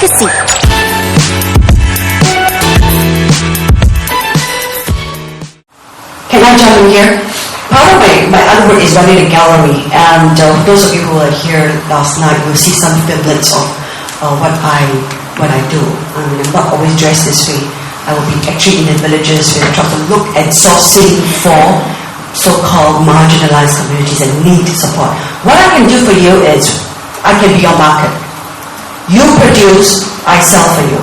Take a seat. Can I jump in here? Part of my other work is running a gallery, and those of you who were here last night will see some semblance of what I do. I mean, I'm not always dressed this way. I will be actually in the villages where I try to look at sourcing for so-called marginalized communities and need support. What I can do for you is I can be your market. You produce, I sell for you.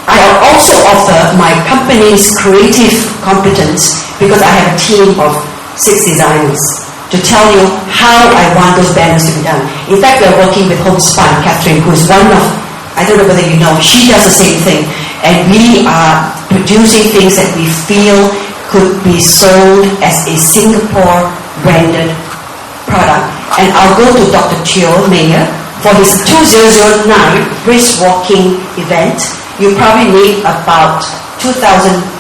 I also offer my company's creative competence because I have a team of 6 designers to tell you how I want those banners to be done. In fact, we are working with Homespun, Catherine, who is one of, I don't know whether you know, she does the same thing. And we are producing things that we feel could be sold as a Singapore branded product. And I'll go to Dr. Teo Mayer for his 2009 brisk walking event. You probably need about 2,000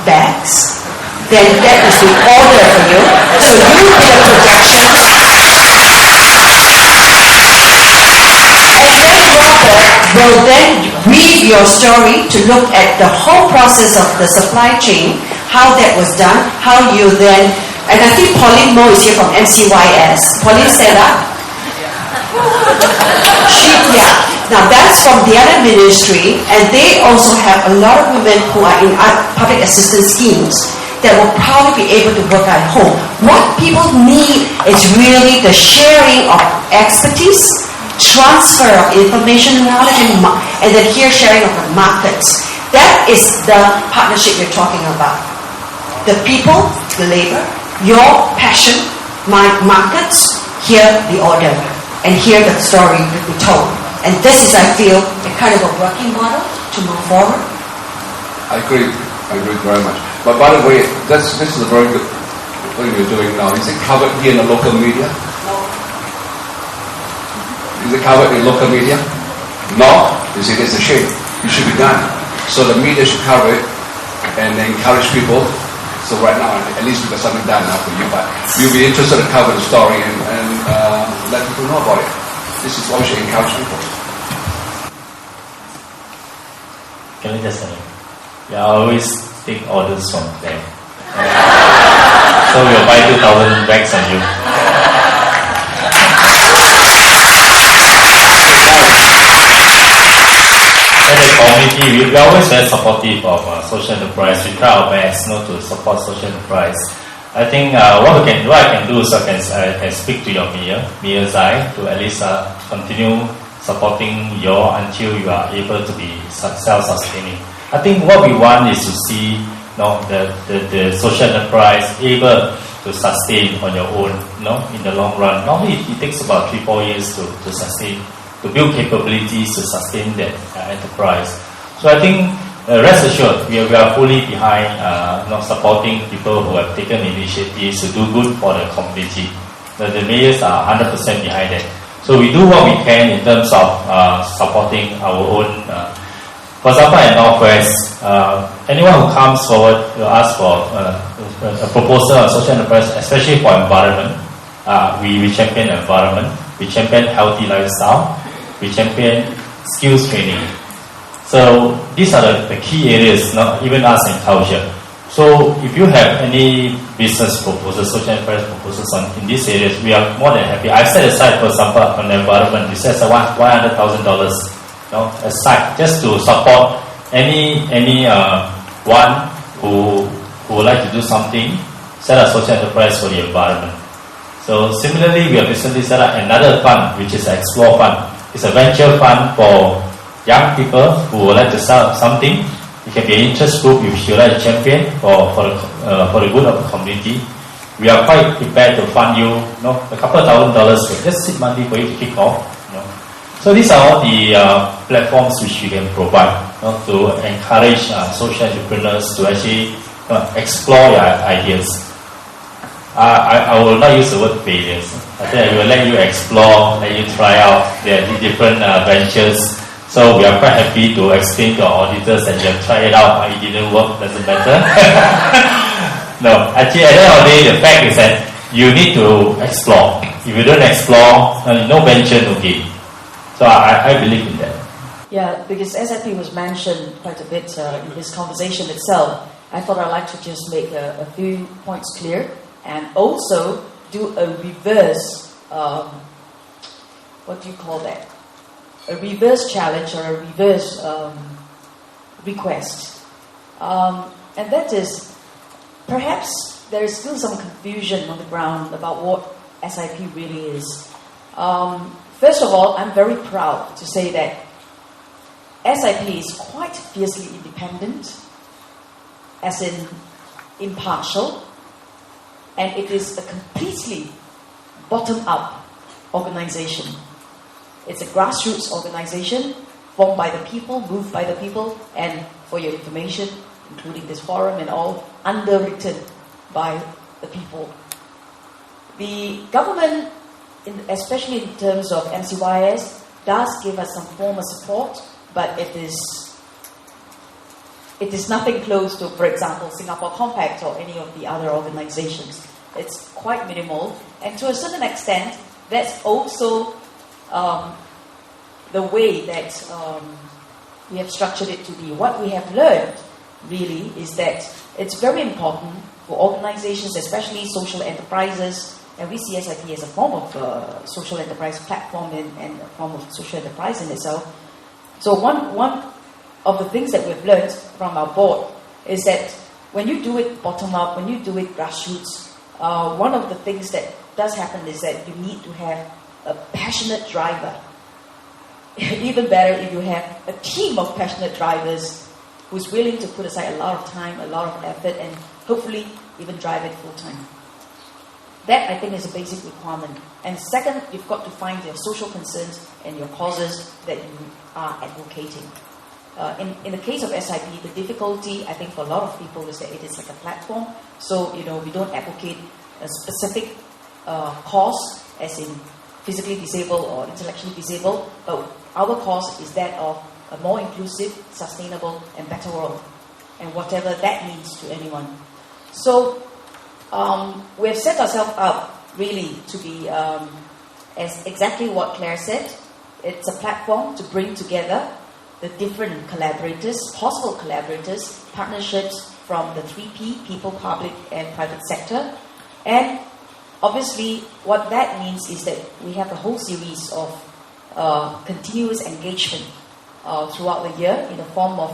bags. Then that is the order for you. So you do the production. And then Robert will then weave your story to look at the whole process of the supply chain, how that was done, how you then, and I think Pauline Mo is here from MCYS. Pauline, stand up. Now that's from the other ministry, and they also have a lot of women who are in public assistance schemes that will probably be able to work at home. What people need is really the sharing of expertise, transfer of information, knowledge, and then here sharing of the markets. That is the partnership we're talking about. The people, the labor, your passion, my markets, here the order, and here the story will be told. And this is, I feel, a kind of a working model to move forward. I agree very much. But by the way, this is a very good thing you're doing now. Is it covered here in the local media? No. Is it covered in local media? No? You see, it's a shame. It should be done. So the media should cover it and encourage people. So right now, at least we got something done now for you. But you'll be interested to cover the story and let people know about it. This is what we should encourage people. Can we just say? Yeah, I always take orders from them. So we'll buy 2,000 bags on you. As a community, we are always very supportive of social enterprise. We try our best not to support social enterprise. I think what I can do is I can speak to your Mayor Zai, to at least continue supporting you until you are able to be self-sustaining. I think what we want is to see the social enterprise able to sustain on your own, in the long run. Normally it takes about 3-4 years to sustain, to build capabilities to sustain that enterprise. So I think rest assured, we are fully behind supporting people who have taken initiatives to do good for the community. The mayors are 100% behind that. So we do what we can in terms of supporting our own. For example, in Northwest, anyone who comes forward to ask for a proposal on social enterprise, especially for environment, we champion environment, we champion healthy lifestyle, we champion skills training. So these are the key areas, even us in culture. So if you have any business proposals, social enterprise proposals in these areas, we are more than happy. I've set aside, for example, on the environment, we set aside $100,000 aside just to support any one who would like to do something, set a social enterprise for the environment. So similarly, we have recently set up another fund, which is an Explore Fund. It's a venture fund for young people who would like to start something. It can be an interest group if you like to champion for the good of the community. We are quite prepared to fund you, a couple of $1,000, just seed money for you to kick off. So these are all the platforms which we can provide to encourage social entrepreneurs to actually explore their ideas. I will not use the word failures. I think I will let you explore, let you try out the different ventures. So we are quite happy to explain to our auditors that you have tried it out, it didn't work, doesn't matter. No, actually at the end of the day, the fact is that you need to explore. If you don't explore, no venture, no gain. So I believe in that. Yeah, because SIP was mentioned quite a bit in this conversation itself. I thought I'd like to just make a few points clear and also do a reverse, what do you call that? A reverse challenge or a reverse request. And that is, perhaps there is still some confusion on the ground about what SIP really is. First of all, I'm very proud to say that SIP is quite fiercely independent, as in impartial, and it is a completely bottom-up organization. It's a grassroots organization formed by the people, moved by the people, and for your information, including this forum and all, underwritten by the people. The government, especially in terms of MCYS, does give us some form of support, but it is nothing close to, for example, Singapore Compact or any of the other organizations. It's quite minimal, and to a certain extent, that's also the way that we have structured it to be. What we have learned, really, is that it's very important for organizations, especially social enterprises, and we see SIP as a form of social enterprise platform and a form of social enterprise in itself. So one of the things that we've learned from our board is that when you do it bottom-up, when you do it grassroots, one of the things that does happen is that you need to have a passionate driver. Even better if you have a team of passionate drivers who's willing to put aside a lot of time, a lot of effort, and hopefully even drive it full-time. That, I think, is a basic requirement. And second, you've got to find your social concerns and your causes that you are advocating. In the case of SIP, the difficulty, I think, for a lot of people is that it is like a platform. So, we don't advocate a specific cause, as in physically disabled or intellectually disabled, but our cause is that of a more inclusive, sustainable, and better world, and whatever that means to anyone. So, we have set ourselves up really to be, as exactly what Claire said, it's a platform to bring together the different collaborators, possible collaborators, partnerships from the 3P, people, public, and private sector. And obviously, what that means is that we have a whole series of continuous engagement throughout the year in the form of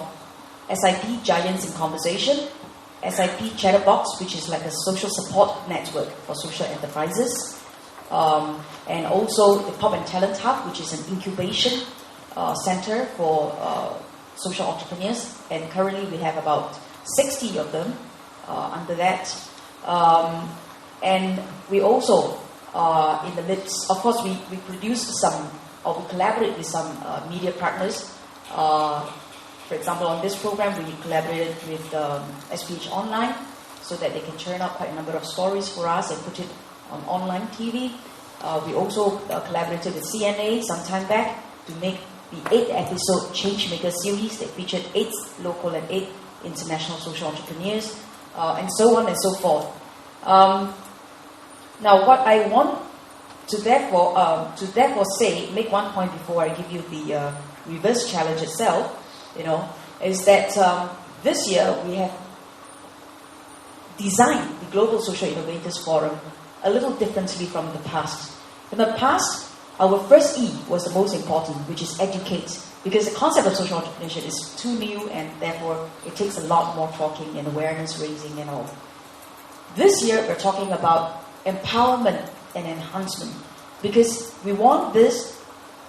SIP Giants in Conversation, SIP Chatterbox, which is like a social support network for social enterprises, and also the Pop and Talent Hub, which is an incubation center for social entrepreneurs, and currently we have about 60 of them under that. And we also, in the midst, of course, we produce some, or we collaborate with some media partners. For example, on this program, we collaborated with SPH Online so that they can churn out quite a number of stories for us and put it on online TV. We also collaborated with CNA some time back to make the 8-episode Changemaker series that featured 8 local and 8 international social entrepreneurs, and so on and so forth. Now, what I want to therefore say, make one point before I give you the reverse challenge itself, is that this year we have designed the Global Social Innovators Forum a little differently from the past. In the past, our first E was the most important, which is educate, because the concept of social entrepreneurship is too new and therefore it takes a lot more talking and awareness raising and all. This year we're talking about empowerment and enhancement, because we want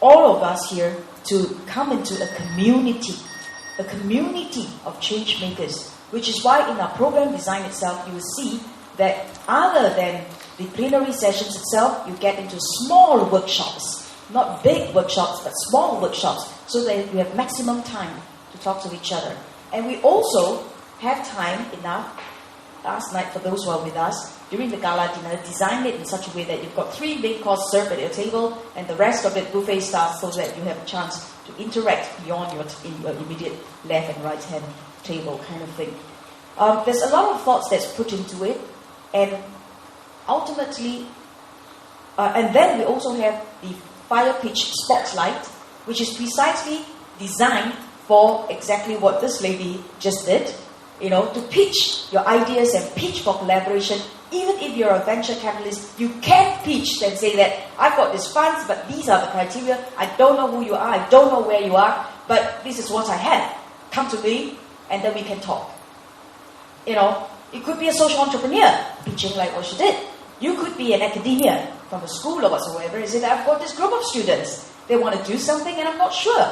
all of us here to come into a community of change makers, which is why in our program design itself, you will see that other than the plenary sessions itself, you get into small workshops, not big workshops, but small workshops, so that we have maximum time to talk to each other. And we also have time enough, last night for those who are with us, during the gala dinner, design it in such a way that you've got 3 main courses served at your table, and the rest of it buffet style, so that you have a chance to interact beyond your immediate left and right hand table kind of thing. There's a lot of thoughts that's put into it, and ultimately, and then we also have the fire pitch spotlight, which is precisely designed for exactly what this lady just did, to pitch your ideas and pitch for collaboration. Even if you're a venture capitalist, you can pitch and say that I've got these funds, but these are the criteria. I don't know who you are, I don't know where you are, but this is what I have. Come to me, and then we can talk. It could be a social entrepreneur pitching like what she did. You could be an academia from a school or whatsoever, and say that I've got this group of students. They want to do something, and I'm not sure.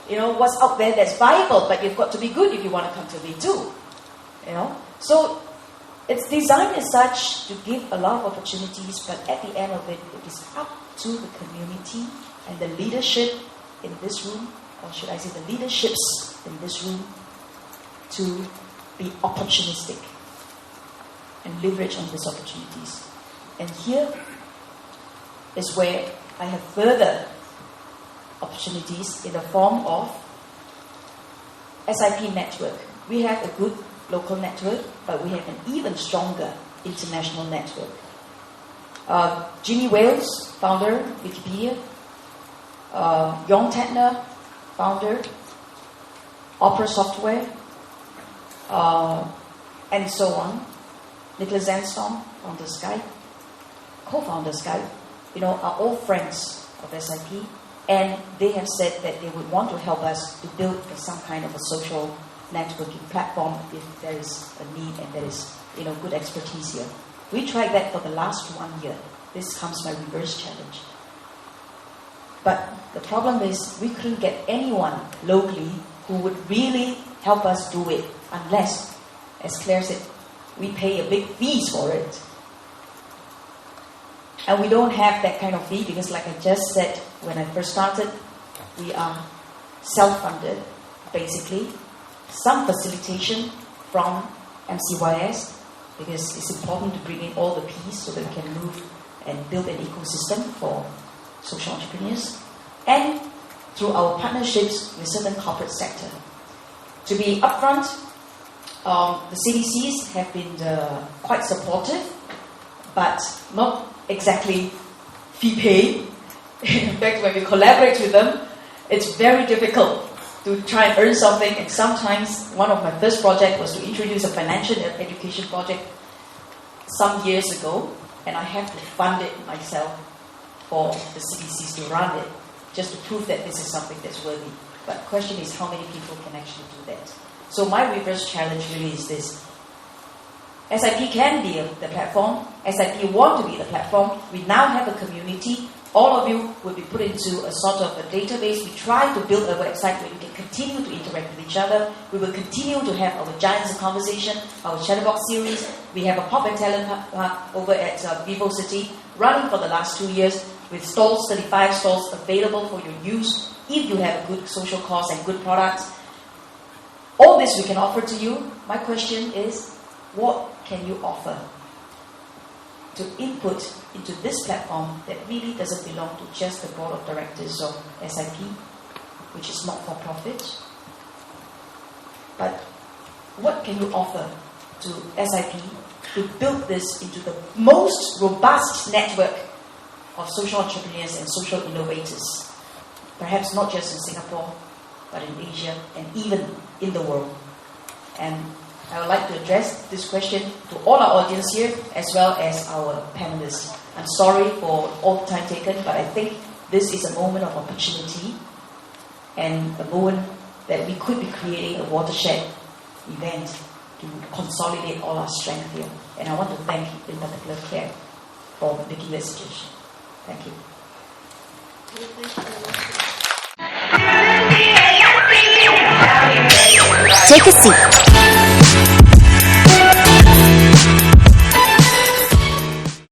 What's out there that's viable, but you've got to be good if you want to come to me too. So it's designed as such to give a lot of opportunities, but at the end of it, it is up to the community and the leadership in this room, or should I say the leaderships in this room, to be opportunistic and leverage on these opportunities. And here is where I have further opportunities in the form of SIP network. We have a good local network, but we have an even stronger international network. Jimmy Wales, founder, Wikipedia. Jon Tetner, founder, Opera Software, and so on. Nicholas Zanstorm, founder Skype, co-founder Skype, are all friends of SIP, and they have said that they would want to help us to build some kind of a social networking platform if there is a need and there is good expertise here. We tried that for the last 1 year. This comes my reverse challenge. But the problem is we couldn't get anyone locally who would really help us do it unless, as Claire said, we pay a big fees for it. And we don't have that kind of fee because, like I just said, when I first started, we are self-funded, basically. Some facilitation from MCYS because it's important to bring in all the P's so that we can move and build an ecosystem for social entrepreneurs, and through our partnerships with certain corporate sector. To be upfront, the CDCs have been quite supportive, but not exactly fee paying. In fact, when we collaborate with them, it's very difficult to try and earn something, and sometimes one of my first projects was to introduce a financial education project some years ago, and I have to fund it myself for the CDCs to run it, just to prove that this is something that's worthy. But the question is how many people can actually do that. So my reverse challenge really is this. SIP can be the platform. SIP want to be the platform. We now have a community. All of you will be put into a sort of a database. We try to build a website where you can continue to interact with each other. We will continue to have our Giants of Conversation, our Chatterbox series. We have a Pop and Talent Hub over at Vivo City, running for the last 2 years, with stalls, 35 stalls available for your use if you have a good social cause and good products. All this we can offer to you. My question is, what can you offer to input into this platform that really doesn't belong to just the board of directors of SIP, which is not for profit? But what can you offer to SIP to build this into the most robust network of social entrepreneurs and social innovators? Perhaps not just in Singapore, but in Asia and even in the world. And I would like to address this question to all our audience here as well as our panelists. I'm sorry for all the time taken, but I think this is a moment of opportunity and a moment that we could be creating a watershed event to consolidate all our strength here. And I want to thank in particular Claire for making that suggestion. Thank you. Take a seat.